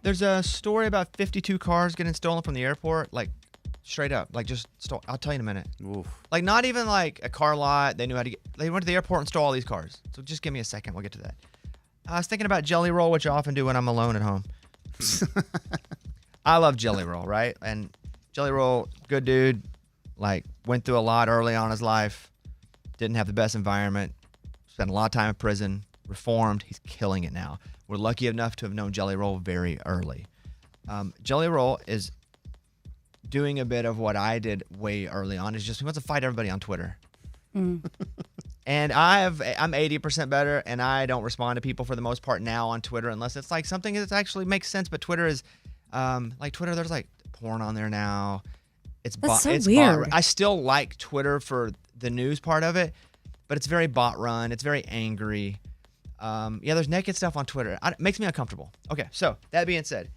There's a story about 52 cars getting stolen from the airport, like straight up, like just stole. I'll tell you in a minute. Oof. Like not even like a car lot. They knew how to get. They went to the airport and stole all these cars. So just give me a second. We'll get to that. I was thinking about Jelly Roll, which I often do when I'm alone at home. I love Jelly Roll, right? And Jelly Roll, good dude. Like went through a lot early on in his life. Didn't have the best environment. Spent a lot of time in prison. Reformed. He's killing it now. We're lucky enough to have known Jelly Roll very early. Jelly Roll is doing a bit of what I did way early on. Is just he wants to fight everybody on Twitter. And I'm 80% better, and I don't respond to people for the most part now on Twitter unless it's like something that actually makes sense. But Twitter is like Twitter. There's like porn on there now. It's weird. I still like Twitter for the news part of it, but it's very bot run. It's very angry. There's naked stuff on Twitter. It makes me uncomfortable. Okay, so that being said,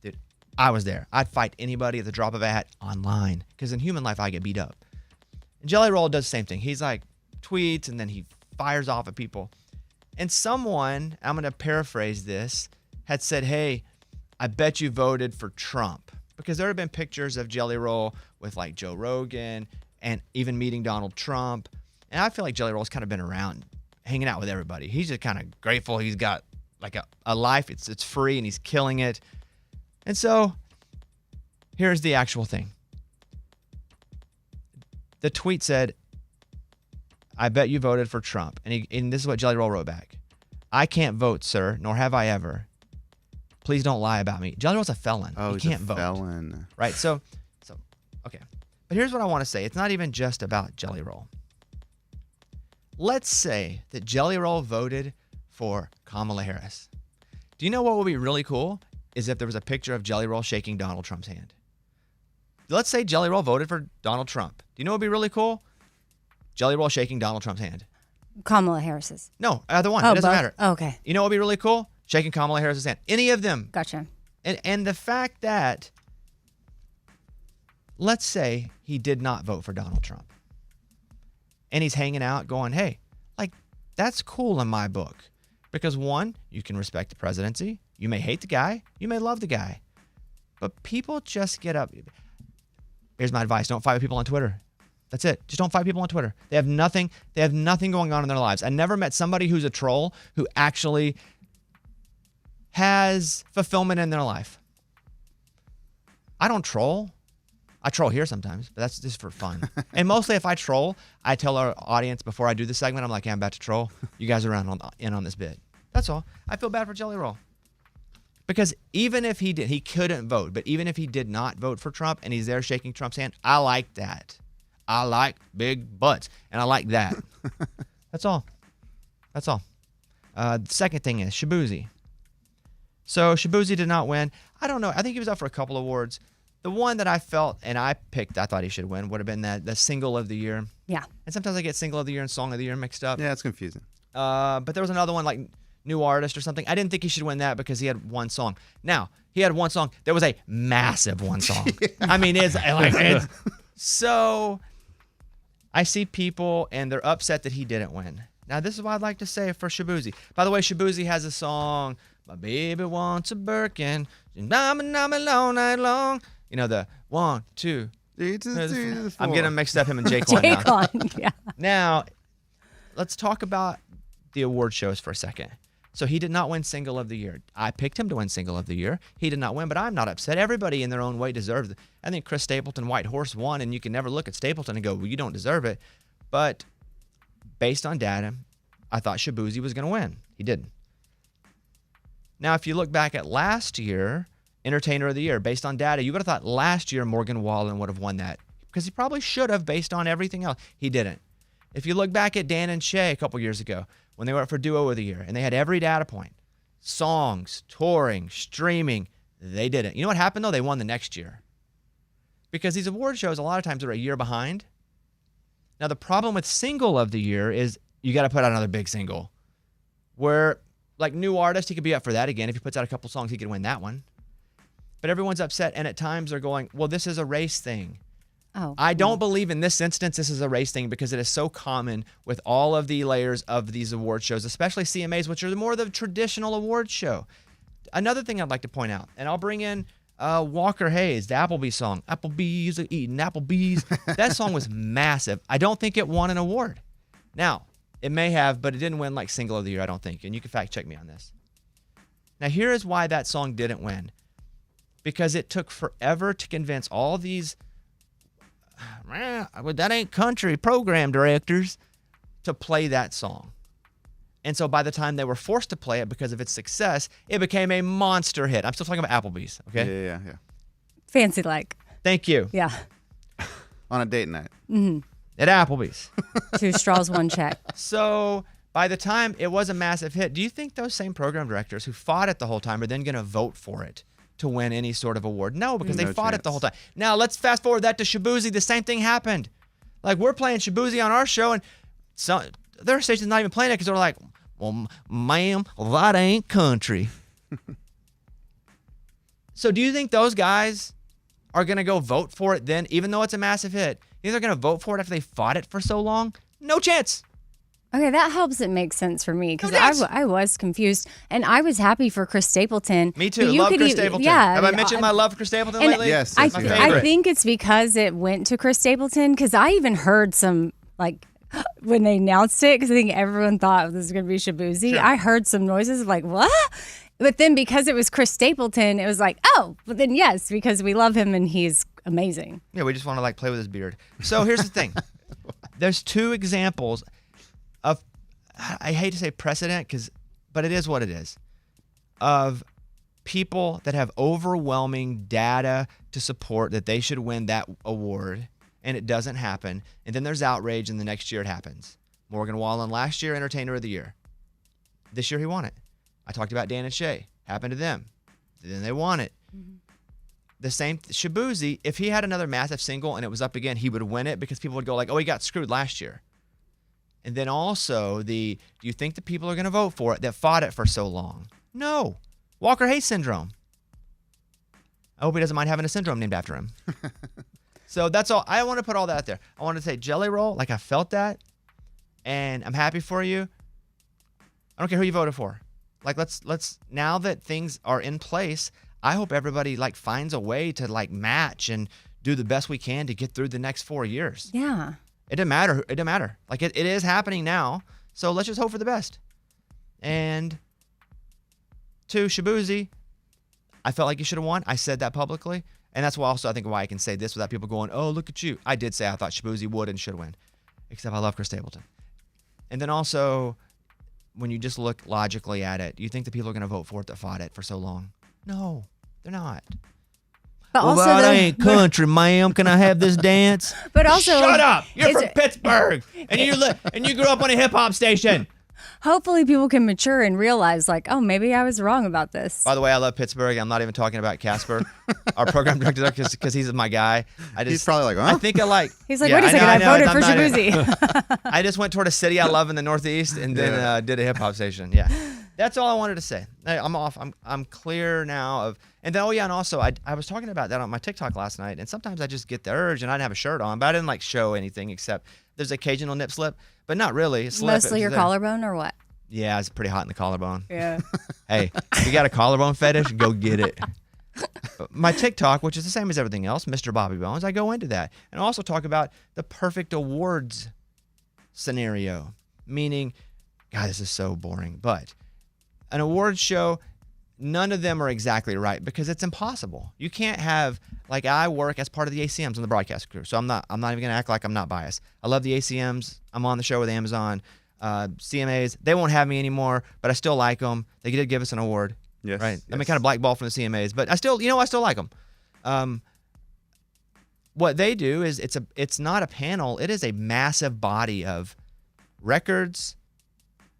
dude, I was there. I'd fight anybody at the drop of a hat online because in human life I get beat up. And Jelly Roll does the same thing. He's like tweets and then he fires off at people. And someone, I'm going to paraphrase this, had said, hey, I bet you voted for Trump. Because there have been pictures of Jelly Roll with like Joe Rogan and even meeting Donald Trump. And I feel like Jelly Roll's kind of been around hanging out with everybody. He's just kind of grateful he's got like a life. It's free and he's killing it. And so here's the actual thing. The tweet said, I bet you voted for Trump. And this is what Jelly Roll wrote back. I can't vote, sir, nor have I ever. Please don't lie about me. Jelly Roll's a felon. Oh, he can't vote. Felon. Right? So, okay. But here's what I want to say. It's not even just about Jelly Roll. Let's say that Jelly Roll voted for Kamala Harris. Do you know what would be really cool? Is if there was a picture of Jelly Roll shaking Donald Trump's hand. Let's say Jelly Roll voted for Donald Trump. Do you know what would be really cool? Jelly Roll shaking Donald Trump's hand. Kamala Harris's. No, either one. Oh, it doesn't both? matter. Oh, okay. You know what would be really cool? Shaking Kamala Harris's hand. Any of them. Gotcha. And the fact that, let's say he did not vote for Donald Trump. And he's hanging out going, hey, like, that's cool in my book. Because one, you can respect the presidency. You may hate the guy. You may love the guy. But people just get up. Here's my advice. Don't fight with people on Twitter. That's it. Just don't fight people on Twitter. They have nothing going on in their lives. I never met somebody who's a troll who actually has fulfillment in their life. I don't troll. I troll here sometimes, but that's just for fun. And mostly if I troll, I tell our audience before I do the segment, I'm like, hey, I'm about to troll. You guys are in on this bit. That's all. I feel bad for Jelly Roll. Because even if he couldn't vote, but even if he did not vote for Trump and he's there shaking Trump's hand, I like that. I like big butts, and I like that. That's all. The second thing is Shaboozey. So Shaboozey did not win. I don't know. I think he was up for a couple awards. The one that I felt and I picked, I thought he should win, would have been the single of the year. Yeah. And sometimes I get single of the year and song of the year mixed up. Yeah, it's confusing. But there was another one like new artist or something. I didn't think he should win that because he had one song. Now, he had one song. There was a massive one song. I mean, it's so I see people and they're upset that he didn't win. Now, this is what I'd like to say for Shaboozey. By the way, Shaboozey has a song, My Baby Wants a Birkin, and I'm alone all night long. You know, the 1, 2, 3, 4. I'm getting mixed up him and Jake Long now. Yeah. Now, let's talk about the award shows for a second. So he did not win Single of the Year. I picked him to win Single of the Year. He did not win, but I'm not upset. Everybody in their own way deserves it. I think Chris Stapleton, White Horse, won, and you can never look at Stapleton and go, well, you don't deserve it. But based on data, I thought Shaboozey was going to win. He didn't. Now, if you look back at last year, Entertainer of the Year, based on data, you would have thought last year Morgan Wallen would have won that because he probably should have based on everything else. He didn't. If you look back at Dan and Shay a couple years ago when they were up for Duo of the Year and they had every data point, songs, touring, streaming, they didn't. You know what happened, though? They won the next year. Because these award shows, a lot of times, are a year behind. Now, the problem with Single of the Year is you got to put out another big single. Where, like, new artist, he could be up for that again. If he puts out a couple songs, he could win that one. But everyone's upset, and at times they're going, well, this is a race thing. Oh, I don't believe in this instance this is a race thing because it is so common with all of the layers of these award shows, especially CMAs, which are more the traditional award show. Another thing I'd like to point out, and I'll bring in Walker Hayes, the Applebee's song. Applebee's eating Applebee's. That song was massive. I don't think it won an award. Now, it may have, but it didn't win like single of the year, I don't think. And you can fact check me on this. Now, here is why that song didn't win. Because it took forever to convince all these, that ain't country program directors, to play that song. And so by the time they were forced to play it because of its success, it became a monster hit. I'm still talking about Applebee's, okay? Yeah. Fancy like. Thank you. Yeah. On a date night. At Applebee's. 2 straws, 1 check. So by the time it was a massive hit, do you think those same program directors who fought it the whole time are then going to vote for it to win any sort of award? No, because they fought it the whole time. Now, let's fast forward that to Shaboozey. The same thing happened. Like, we're playing Shaboozey on our show, and their station's not even playing it because they're like, well, ma'am, that ain't country. So do you think those guys are going to go vote for it then, even though it's a massive hit? You think they're going to vote for it after they fought it for so long? No chance. Okay, that helps it make sense for me because No, I was confused and I was happy for Chris Stapleton. Me too. But you Love could Chris Stapleton. Yeah, Have I mentioned my love for Chris Stapleton and lately? Yes, I, yes, my you have. favorite. I think it's because it went to Chris Stapleton because I even heard some like when they announced it because I think everyone thought this was going to be Shaboozey. Sure. I heard some noises of like, what? But then because it was Chris Stapleton, it was like, oh, well then yes, because we love him and he's amazing. Yeah, we just want to like play with his beard. So here's the thing. There's 2 examples of, I hate to say precedent, but it is what it is, of people that have overwhelming data to support that they should win that award, and it doesn't happen. And then there's outrage, and the next year it happens. Morgan Wallen last year, Entertainer of the Year. This year he won it. I talked about Dan and Shay. Happened to them. Then they won it. Mm-hmm. The same, Shaboozey, if he had another massive single and it was up again, he would win it because people would go like, oh, he got screwed last year. And then also do you think the people are going to vote for it that fought it for so long? No. Walker Hayes syndrome. I hope he doesn't mind having a syndrome named after him. So that's all. I want to put all that out there. I want to say Jelly Roll, like I felt that, and I'm happy for you. I don't care who you voted for. Like let's now that things are in place, I hope everybody like finds a way to like match and do the best we can to get through the next 4 years. Yeah. It didn't matter. It didn't matter. Like it is happening now. So let's just hope for the best. And to Shaboozey, I felt like you should have won. I said that publicly. And that's why also I think why I can say this without people going, oh, look at you. I did say I thought Shaboozey would and should win. Except I love Chris Stapleton. And then also, when you just look logically at it, you think the people are going to vote for it that fought it for so long? No, they're not. But Well, also that the- ain't country, ma'am. Can I have this dance? But also, Shut up! You're it's- from Pittsburgh, and you grew up on a hip hop station. hopefully people can mature and realize like, oh, maybe I was wrong about this. By the way, I love Pittsburgh. I'm not even talking about Casper, our program director, because he's my guy. He's probably like, huh? I think I like. He's like, yeah, wait a second, I know, voted I'm for not- Shaboozey. I just went toward a city I love in the Northeast, and then did a hip hop station. Yeah, that's all I wanted to say. I'm off. I'm clear now of. And then and also I was talking about that on my TikTok last night, and sometimes I just get the urge, and I didn't have a shirt on, but I didn't like show anything except there's occasional nip slip, but not really. A slip, Mostly your collarbone or what? Yeah, it's pretty hot in the collarbone. Yeah. Hey, if you got a collarbone fetish, go get it. My TikTok, which is the same as everything else, Mr. Bobby Bones, I go into that and also talk about the perfect awards scenario, meaning, God, this is so boring, but an awards show, none of them are exactly right because it's impossible. You can't have, like, I work as part of the ACMs on the broadcast crew, so I'm not even going to act like I'm not biased. I love the ACMs. I'm on the show with Amazon. CMAs, they won't have me anymore, but I still like them. They did give us an award. Yes. Right. I mean, yes. kind of blackball from the CMAs, but I still like them. What they do is it's not a panel. It is a massive body of records,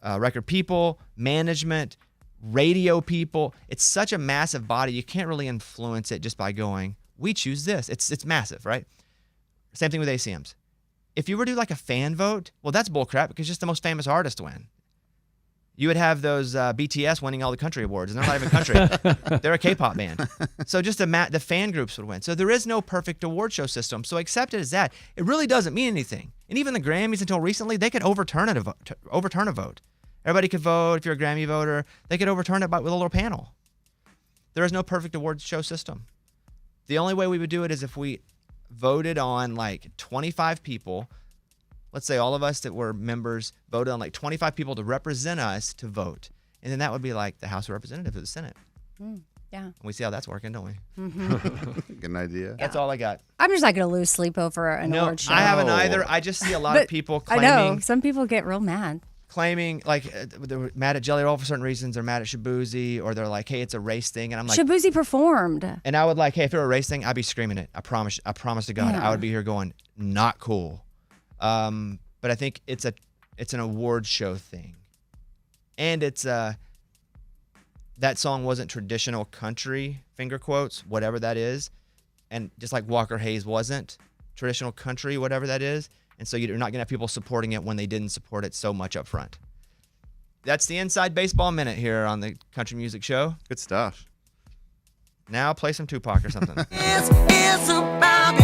record people, management, radio people. It's such a massive body. You can't really influence it just by going, we choose this. It's massive, right? Same thing with ACMs. If you were to do like a fan vote, well, that's bullcrap because just the most famous artists win. You would have those BTS winning all the country awards, and they're not even country. They're a K-pop band. So just the fan groups would win. So there is no perfect award show system. So accept it as that. It really doesn't mean anything. And even the Grammys, until recently, they could overturn a vote. Everybody could vote. If you're a Grammy voter, they could overturn it with a little panel. There is no perfect award show system. The only way we would do it is if we voted on like 25 people. Let's say all of us that were members voted on like 25 people to represent us to vote. And then that would be like the House of Representatives or the Senate. Yeah. And we see how that's working, don't we? Good idea. That's all I got. I'm just not going to lose sleep over an No, award show. I haven't either. I just see a lot of people I claiming. know. Some people get real mad. Claiming like they're mad at Jelly Roll for certain reasons. They're mad at Shaboozey, or they're like, "Hey, it's a race thing," and I'm like, Shaboozey performed. and I would like, "Hey, if it were a race thing, I'd be screaming it. I promise to God, Yeah. I would be here going, not cool." But I think it's an award show thing, and it's that song wasn't traditional country, finger quotes, whatever that is, and just like Walker Hayes wasn't traditional country, whatever that is. And so you're not going to have people supporting it when they didn't support it so much up front. That's the Inside Baseball Minute here on the Country Music Show. Good stuff. Now play some Tupac or something. It's about